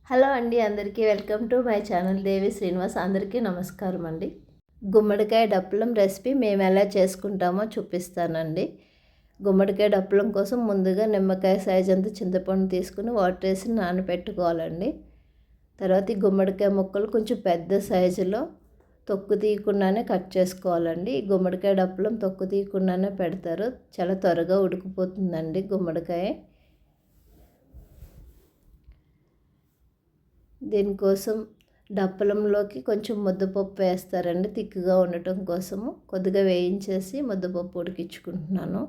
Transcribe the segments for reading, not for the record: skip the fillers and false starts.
Hello అండి, అందరికీ welcome to my channel దేవి శ్రీనివాస్. అందరికీ నమస్కారం అండి. గుమ్మడికాయ డప్పలం రెసిపీ మేము ఎలా చేసుకుంటామో చూపిస్తానండి. గుమ్మడికాయ డప్పలం కోసం ముందుగా నిమ్మకాయ సైజ్ అంత చింతపండు తీసుకుని వాటర్ వేసి నానబెట్టుకోవాలండి. తర్వాత ఈ గుమ్మడికాయ ముక్కలు కొంచెం పెద్ద సైజులో తొక్కు తీయకుండానే కట్ చేసుకోవాలండి. ఈ గుమ్మడికాయ డప్పలం తొక్కు తీయకుండానే పెడతారు, చాలా త్వరగా ఉడికిపోతుందండి గుమ్మడికాయ. దీనికోసం డప్పలంలోకి కొంచెం ముద్దపప్పు వేస్తారండి, తిక్కుగా ఉండటం కోసము. కొద్దిగా వేయించేసి ముద్దపప్పు ఉడికించుకుంటున్నాను.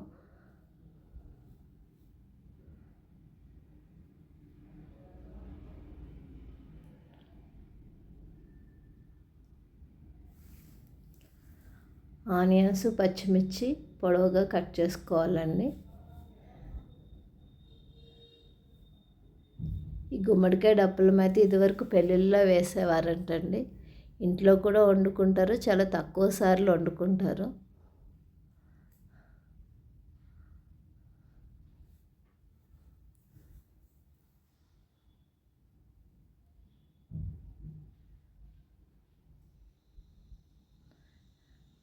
ఆనియన్స్, పచ్చిమిర్చి పొడవుగా కట్ చేసుకోవాలండి. ఈ గుమ్మడికాయ డప్పలం అయితే ఇదివరకు పెళ్ళిళ్ళలో వేసేవారంటండి. ఇంట్లో కూడా వండుకుంటారు, చాలా తక్కువ సార్లు వండుకుంటారు.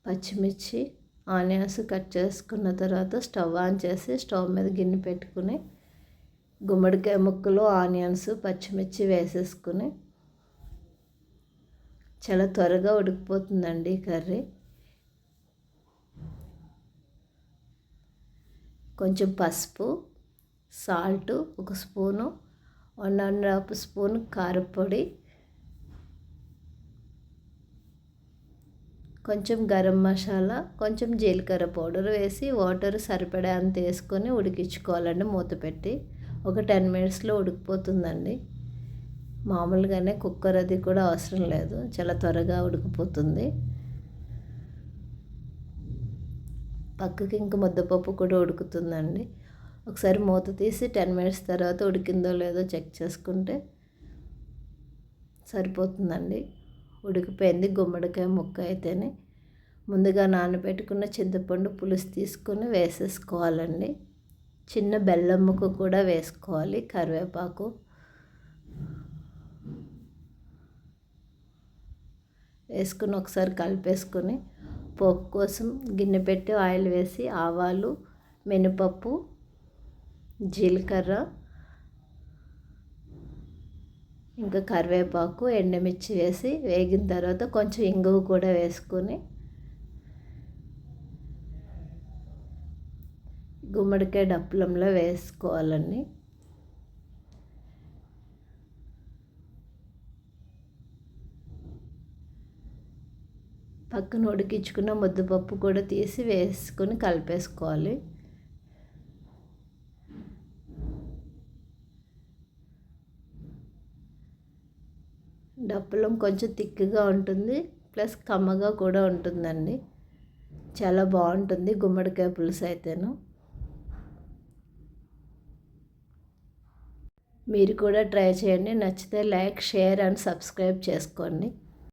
పచ్చిమిర్చి, ఆనియన్స్ కట్ చేసుకున్న తర్వాత స్టవ్ ఆన్ చేసి స్టవ్ మీద గిన్నె పెట్టుకుని గుమ్మడికాయ ముక్కలు, ఆనియన్స్, పచ్చిమిర్చి వేసేసుకుని చాలా త్వరగా ఉడికిపోతుందండి కర్రీ. కొంచెం పసుపు, సాల్ట్, 1 స్పూను, 1½ స్పూన్ కారపొడి, కొంచెం గరం మసాలా, కొంచెం జీలకర్ర పౌడర్ వేసి వాటర్ సరిపడా అంత వేసుకొని ఉడికించుకోవాలండి. మూత పెట్టి ఒక 10 మినిట్స్లో ఉడికిపోతుందండి. మామూలుగానే కుక్కర్ అది కూడా అవసరం లేదు, చాలా త్వరగా ఉడికిపోతుంది. పక్కకి ఇంక ముద్దపప్పు కూడా ఉడుకుతుందండి. ఒకసారి మూత తీసి 10 మినిట్స్ తర్వాత ఉడికిందో లేదో చెక్ చేసుకుంటే సరిపోతుందండి. ఉడికిపోయింది గుమ్మడికాయ ముక్క అయితేనే. ముందుగా నానబెట్టుకున్న చింతపండు పులుసు తీసుకొని వేసేసుకోవాలండి. చిన్న బెల్లం ముక్క కూడా వేసుకోవాలి, కరివేపాకు వేసుకుని ఒకసారి కలిపేసుకొని పోపు కోసం గిన్నె పెట్టి ఆయిల్ వేసి ఆవాలు, మినపప్పు, జీలకర్ర, ఇంకా కరివేపాకు, ఎండుమిర్చి వేసి వేగిన తర్వాత కొంచెం ఇంగువ కూడా వేసుకొని గుమ్మడికాయ డప్పలంలో వేసుకోవాలండి. పక్కన ఉడికించుకున్న ముద్దపప్పు కూడా తీసి వేసుకొని కలిపేసుకోవాలి. డప్పలం కొంచెం తిక్కుగా ఉంటుంది, ప్లస్ కమ్మగా కూడా ఉంటుందండి. చాలా బాగుంటుంది గుమ్మడికాయ పులుసు అయితేను. మీరు కూడా ట్రై చేయండి. నచ్చితే లైక్, షేర్ అండ్ సబ్స్క్రైబ్ చేసుకోండి.